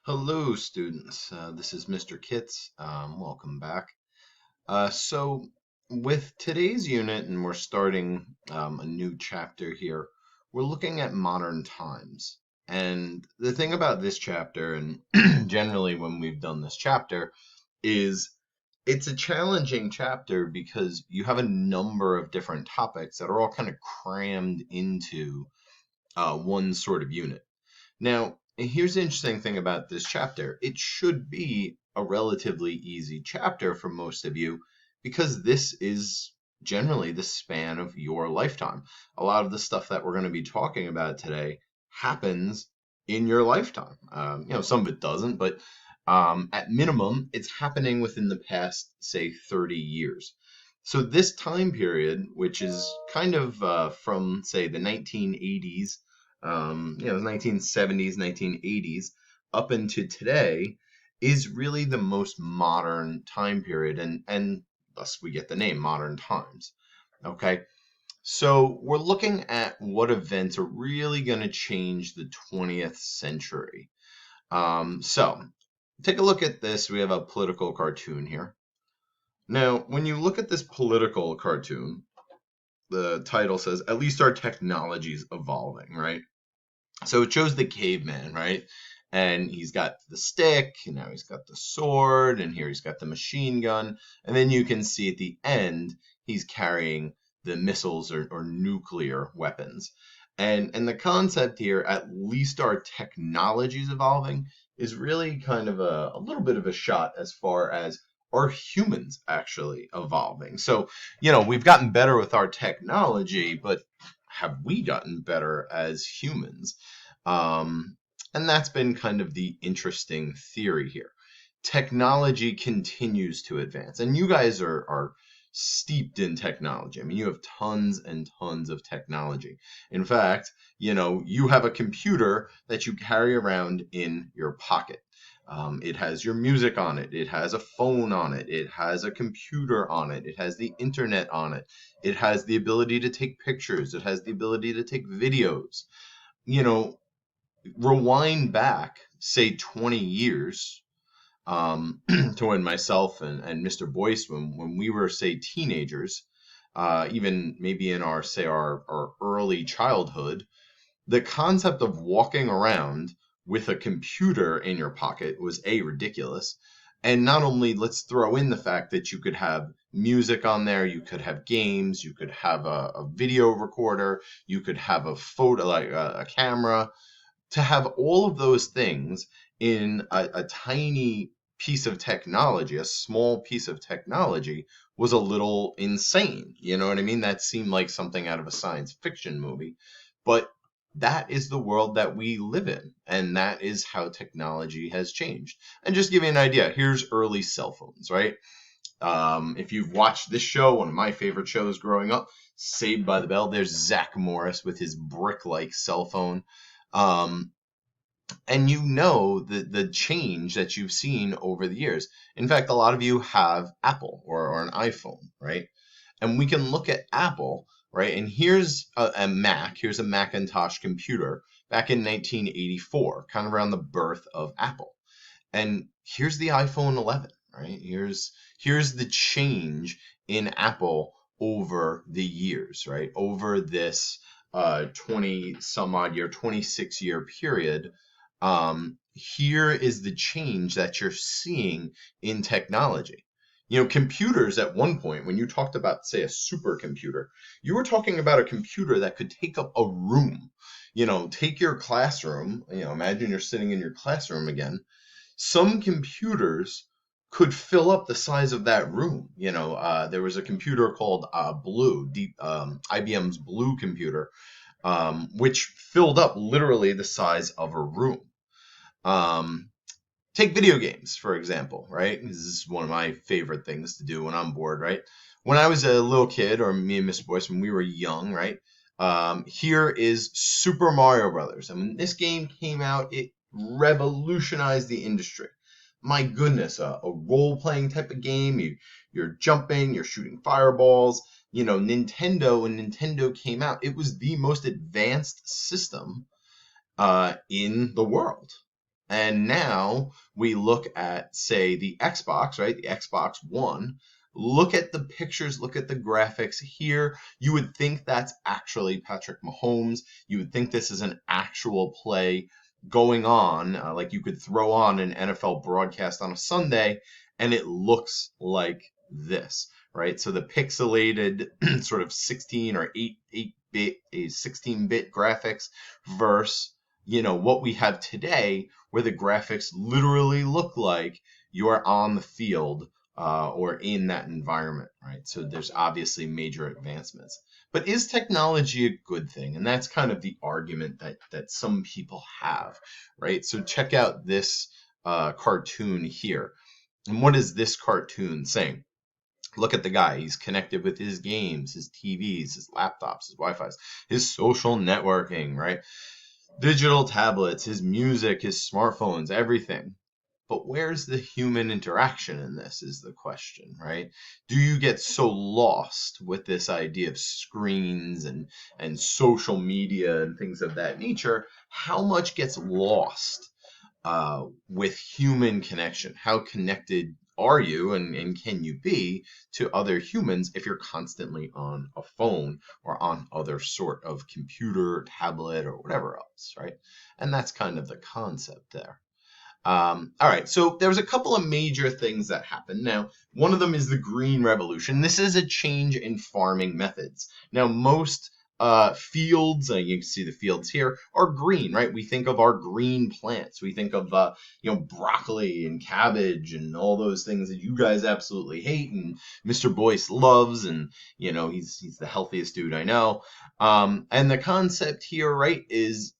Hello, students. This is Mr. Kitts. Welcome back. So, with today's unit, and we're starting a new chapter here, we're looking at modern times. And the thing about this chapter, and generally when we've done this chapter, is it's a challenging chapter because you have a number of different topics that are all kind of crammed into one sort of unit. Now, here's the interesting thing about this chapter. It should be a relatively easy chapter for most of you because this is generally the span of your lifetime. A lot of the stuff that we're going to be talking about today happens in your lifetime. Some of it doesn't, but at minimum, it's happening within the past, say, 30 years. So this time period, which is kind of from, say, the 1980s, the 1970s, 1980s, up into today, is really the most modern time period, and thus we get the name modern times. Okay, so we're looking at what events are really going to change the 20th century. So take a look at this. We have a political cartoon here. Now, when you look at this political cartoon, the title says, "At least our technology's evolving," right? So it shows the caveman, right? And he's got the stick, and now he's got the sword, and here he's got the machine gun. And then you can see at the end, he's carrying the missiles or nuclear weapons. And the concept here, "at least our technology is evolving," is really kind of a little bit of a shot as far as are humans actually evolving. So, we've gotten better with our technology, but have we gotten better as humans? Um, and that's been kind of the interesting theory here. Technology continues to advance, and you guys are steeped in technology. I mean, you have tons and tons of technology. In fact, you have a computer that you carry around in your pocket. It has your music on it. It has a phone on it. It has a computer on it. It has the internet on it. It has the ability to take pictures. It has the ability to take videos. You know, Rewind back, say 20 years, to when myself and Mr. Boyce, when we were, say, teenagers, even maybe in our early childhood, the concept of walking around with a computer in your pocket was ridiculous. And not only, let's throw in the fact that you could have music on there, you could have games, you could have a video recorder, you could have a photo, like a camera. To have all of those things in a tiny piece of technology, a small piece of technology, was a little insane. You know what I mean? That seemed like something out of a science fiction movie. But that is the world that we live in, and that is how technology has changed. And just give you an idea, here's early cell phones, right? If you've watched this show, one of my favorite shows growing up, Saved by the Bell, there's Zach Morris with his brick-like cell phone. Um, and the change that you've seen over the years. In fact, a lot of you have Apple or an iPhone, right? And we can look at Apple, right? And here's a Mac, here's a Macintosh computer back in 1984, kind of around the birth of Apple. And here's the iPhone 11, right? Here's the change in Apple over the years, right? Over this 20 some odd year, 26-year period. Here is the change that you're seeing in technology. Computers at one point, when you talked about, say, a supercomputer, you were talking about a computer that could take up a room. Take your classroom, imagine you're sitting in your classroom again. Some computers could fill up the size of that room. There was a computer called IBM's Blue computer, which filled up literally the size of a room. Take video games, for example, right? This is one of my favorite things to do when I'm bored, right? When I was a little kid, or me and Mr. Boyce, when we were young, right? Here is Super Mario Brothers. And when this game came out, it revolutionized the industry. My goodness, a role-playing type of game. You're jumping, you're shooting fireballs. When Nintendo came out, it was the most advanced system in the world. And now we look at, say, the Xbox, right? The Xbox One. Look at the pictures, look at the graphics here. You would think that's actually Patrick Mahomes. You would think this is an actual play going on. Like you could throw on an NFL broadcast on a Sunday and it looks like this, right? So the pixelated sort of 16 or 8-bit, 16-bit graphics versus, what we have today where the graphics literally look like you are on the field or in that environment, right? So there's obviously major advancements. But is technology a good thing? And that's kind of the argument that some people have, right? So check out this cartoon here. And what is this cartoon saying? Look at the guy. He's connected with his games, his TVs, his laptops, his Wi-Fi's, his social networking, right? Digital tablets, his music, his smartphones, everything. But where's the human interaction in this is the question, right? Do you get so lost with this idea of screens and social media and things of that nature? How much gets lost with human connection? How connected are you and can you be to other humans if you're constantly on a phone or on other sort of computer, tablet, or whatever else, right? And that's kind of the concept there. All right, so there was a couple of major things that happened. Now, one of them is the Green Revolution. This is a change in farming methods. Now, most fields, you can see the fields here, are green, right? We think of our green plants. We think of, broccoli and cabbage and all those things that you guys absolutely hate and Mr. Boyce loves, and, he's the healthiest dude I know. And the concept here, right, is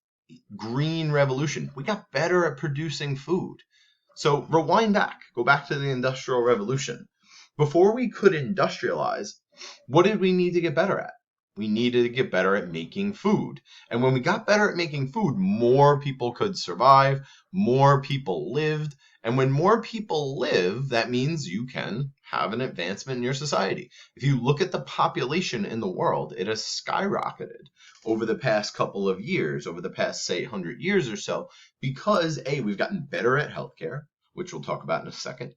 Green Revolution. We got better at producing food. So rewind back, go back to the Industrial Revolution. Before we could industrialize, what did we need to get better at? We needed to get better at making food. And when we got better at making food, more people could survive, more people lived. And when more people live, that means you can have an advancement in your society. If you look at the population in the world, it has skyrocketed over the past couple of years, over the past, say, 100 years or so, because A, we've gotten better at healthcare, which we'll talk about in a second,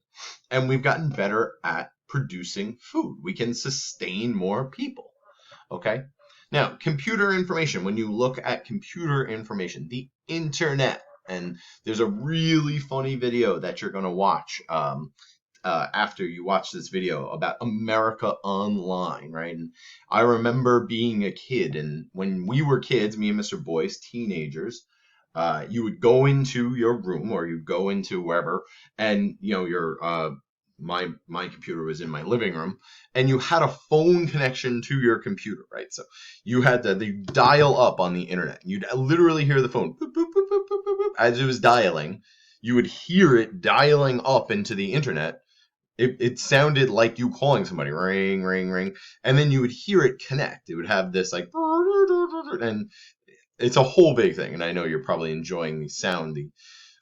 and we've gotten better at producing food. We can sustain more people, okay? Now, computer information, when you look at computer information, the internet, and there's a really funny video that you're going to watch after you watch this video about America Online, right? And I remember being a kid, and when we were kids, me and Mr. Boyce, teenagers, you would go into your room or you'd go into wherever, and your my computer was in my living room, and you had a phone connection to your computer, right? So you had to dial up on the internet. You'd literally hear the phone boop, boop, boop, boop, boop, boop, boop, as it was dialing. You would hear it dialing up into the internet. It sounded like you calling somebody, ring, ring, ring, and then you would hear it connect. It would have this like, and it's a whole big thing. And I know you're probably enjoying the sound,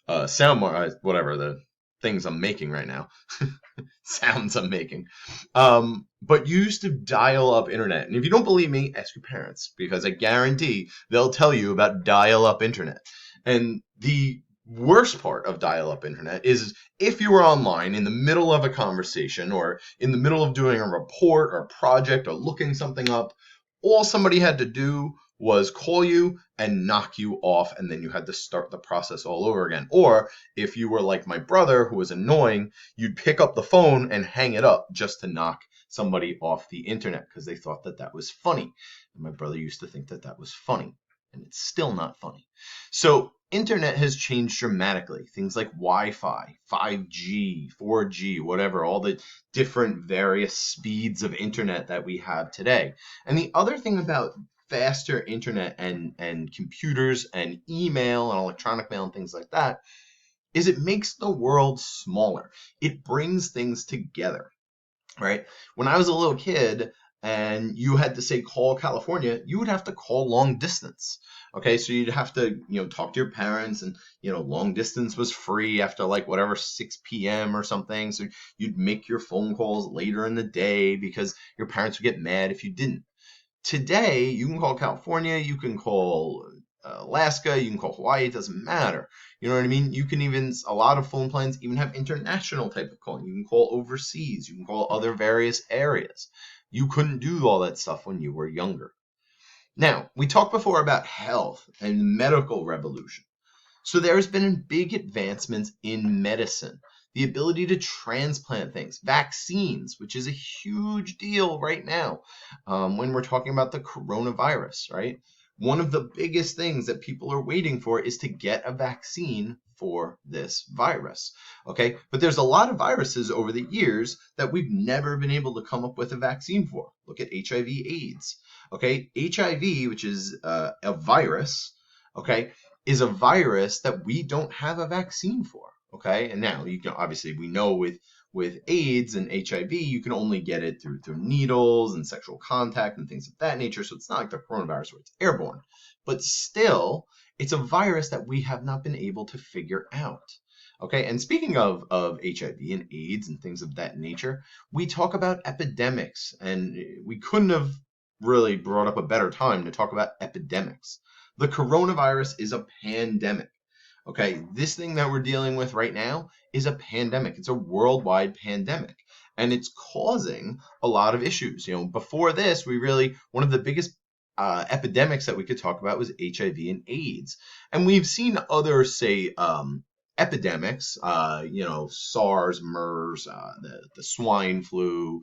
whatever the things I'm making right now, sounds I'm making. But you used to dial up internet, and if you don't believe me, ask your parents, because I guarantee they'll tell you about dial up internet. And the worst part of dial-up internet is if you were online in the middle of a conversation or in the middle of doing a report or project or looking something up, all somebody had to do was call you and knock you off, and then you had to start the process all over again. Or if you were like my brother, who was annoying, you'd pick up the phone and hang it up just to knock somebody off the internet because they thought that was funny. And my brother used to think that was funny, and it's still not funny. So internet has changed dramatically. Things like Wi-Fi, 5G, 4G, whatever, all the different various speeds of internet that we have today. And the other thing about faster internet and computers and email and electronic mail and things like that is it makes the world smaller. It brings things together, right? When I was a little kid and you had to say call California, you would have to call long distance. Okay, so you'd have to, talk to your parents, and, long distance was free after like whatever 6 p.m. or something. So you'd make your phone calls later in the day because your parents would get mad if you didn't. Today, you can call California, you can call Alaska, you can call Hawaii, it doesn't matter. You know what I mean? You can even, a lot of phone plans even have international type of calling. You can call overseas, you can call other various areas. You couldn't do all that stuff when you were younger. Now, we talked before about health and the medical revolution. So there's been big advancements in medicine, the ability to transplant things, vaccines, which is a huge deal right now when we're talking about the coronavirus, right? One of the biggest things that people are waiting for is to get a vaccine for this virus. Okay, but there's a lot of viruses over the years that we've never been able to come up with a vaccine for. Look at HIV/AIDS. Okay, HIV, which is a virus, okay, is a virus that we don't have a vaccine for. Okay, and now you can obviously, we know with AIDS and HIV, you can only get it through needles and sexual contact and things of that nature. So it's not like the coronavirus where it's airborne, but still, it's a virus that we have not been able to figure out. Okay, and speaking of HIV and AIDS and things of that nature, we talk about epidemics, and we couldn't have really brought up a better time to talk about epidemics. The coronavirus is a pandemic. Okay, this thing that we're dealing with right now is a pandemic. It's a worldwide pandemic, and it's causing a lot of issues. You know, before this, one of the biggest epidemics that we could talk about was HIV and AIDS, and we've seen other, say, epidemics, SARS, MERS, the swine flu,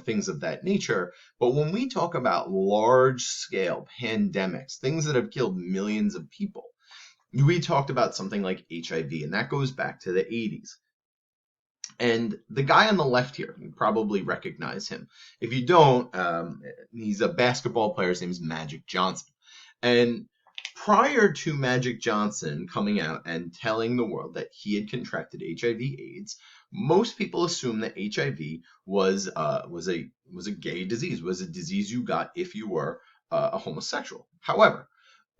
things of that nature. But when we talk about large scale pandemics, things that have killed millions of people, we talked about something like HIV, and that goes back to the 80s. And the guy on the left here, you probably recognize him. If you don't, he's a basketball player. His name is Magic Johnson. And prior to Magic Johnson coming out and telling the world that he had contracted HIV/AIDS, most people assumed that HIV was a gay disease, was a disease you got if you were a homosexual. However,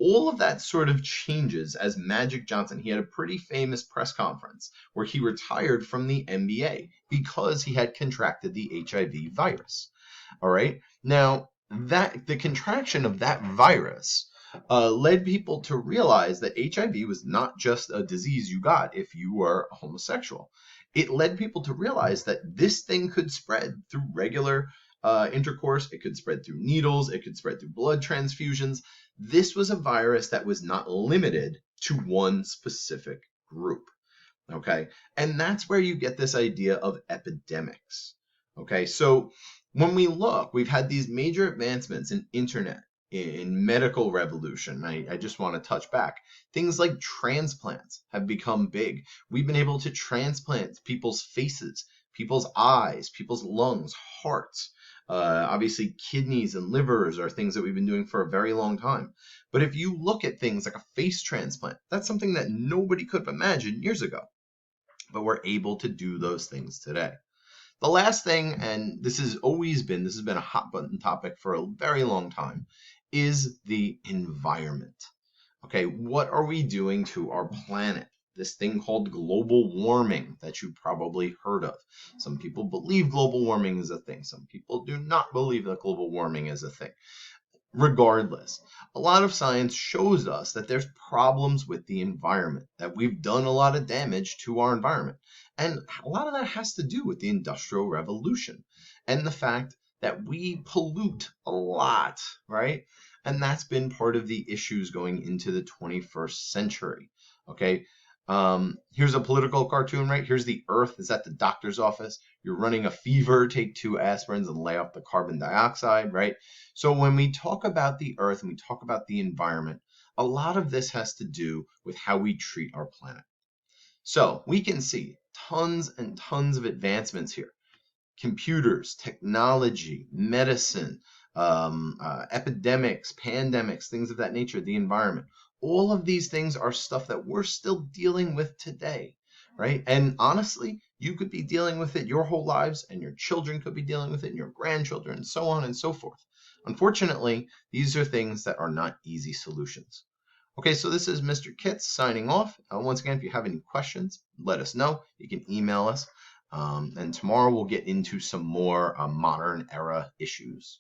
all of that sort of changes as Magic Johnson, he had a pretty famous press conference where he retired from the NBA because he had contracted the HIV virus. All right. Now, the contraction of that virus led people to realize that HIV was not just a disease you got if you were a homosexual. It led people to realize that this thing could spread through regular intercourse. It could spread through needles. It could spread through blood transfusions. This was a virus that was not limited to one specific group. Okay, and that's where you get this idea of epidemics. Okay, so when we look, we've had these major advancements in internet, in medical revolution. I just want to touch back. Things like transplants have become big. We've been able to transplant people's faces, people's eyes, people's lungs, hearts. Obviously, kidneys and livers are things that we've been doing for a very long time. But if you look at things like a face transplant, that's something that nobody could have imagined years ago. But we're able to do those things today. The last thing, and this has been a hot button topic for a very long time, is the environment. Okay, what are we doing to our planet? This thing called global warming that you probably heard of. Some people believe global warming is a thing. Some people do not believe that global warming is a thing. Regardless, a lot of science shows us that there's problems with the environment, that we've done a lot of damage to our environment. And a lot of that has to do with the Industrial Revolution and the fact that we pollute a lot, right? And that's been part of the issues going into the 21st century. Okay. Here's a political cartoon, right? Here's the Earth is at the doctor's office. You're running a fever, take 2 aspirins and lay off the carbon dioxide, right? So when we talk about the Earth and we talk about the environment, a lot of this has to do with how we treat our planet. So we can see tons and tons of advancements here. Computers, technology, medicine, epidemics, pandemics, things of that nature, the environment. All of these things are stuff that we're still dealing with today, right? And honestly, you could be dealing with it your whole lives, and your children could be dealing with it, and your grandchildren, and so on and so forth. Unfortunately, these are things that are not easy solutions. Okay, so this is Mr. Kitts signing off. Once again, if you have any questions, let us know. You can email us. And tomorrow we'll get into some more modern era issues.